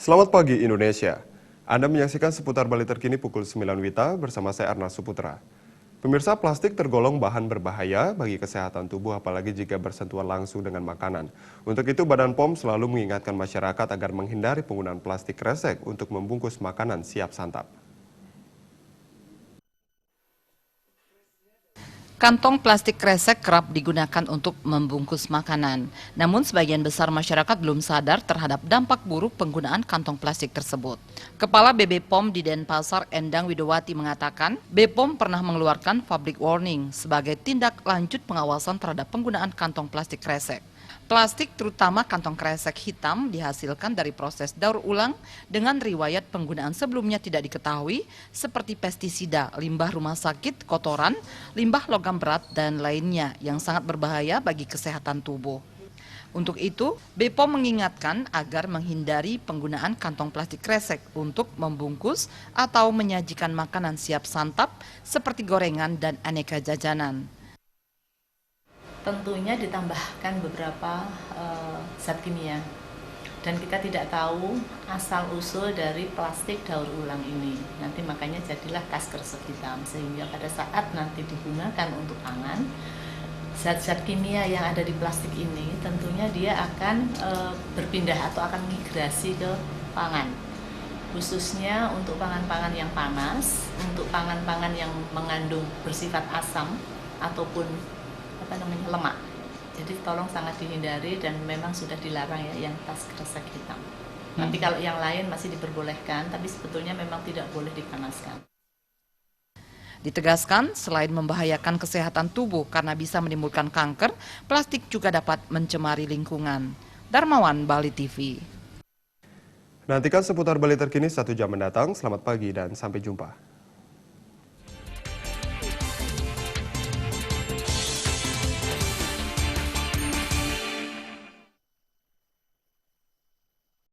Selamat pagi Indonesia. Anda menyaksikan seputar Bali terkini pukul 9 WITA bersama saya Arna Suputra. Pemirsa, plastik tergolong bahan berbahaya bagi kesehatan tubuh apalagi jika bersentuhan langsung dengan makanan. Untuk itu Badan POM selalu mengingatkan masyarakat agar menghindari penggunaan plastik kresek untuk membungkus makanan siap santap. Kantong plastik kresek kerap digunakan untuk membungkus makanan. Namun sebagian besar masyarakat belum sadar terhadap dampak buruk penggunaan kantong plastik tersebut. Kepala BPOM di Denpasar, Endang Widowati mengatakan, BPOM pernah mengeluarkan public warning sebagai tindak lanjut pengawasan terhadap penggunaan kantong plastik kresek. Plastik, terutama kantong kresek hitam, dihasilkan dari proses daur ulang dengan riwayat penggunaan sebelumnya tidak diketahui seperti pestisida, limbah rumah sakit, kotoran, limbah logam berat, dan lainnya yang sangat berbahaya bagi kesehatan tubuh. Untuk itu, BPOM mengingatkan agar menghindari penggunaan kantong plastik kresek untuk membungkus atau menyajikan makanan siap santap seperti gorengan dan aneka jajanan. Tentunya ditambahkan beberapa zat kimia dan kita tidak tahu asal usul dari plastik daur ulang ini. Nanti makanya jadilah kas kresek hitam, sehingga pada saat nanti digunakan untuk pangan, zat-zat kimia yang ada di plastik ini tentunya dia akan berpindah atau akan migrasi ke pangan, khususnya untuk pangan-pangan yang panas, untuk pangan-pangan yang mengandung bersifat asam ataupun lemak. Jadi tolong sangat dihindari dan memang sudah dilarang ya yang tas kresek hitam. Tapi kalau yang lain masih diperbolehkan, tapi sebetulnya memang tidak boleh dipanaskan. Ditegaskan, selain membahayakan kesehatan tubuh karena bisa menimbulkan kanker, plastik juga dapat mencemari lingkungan. Darmawan, Bali TV. Nantikan seputar Bali terkini 1 jam mendatang. Selamat pagi dan sampai jumpa.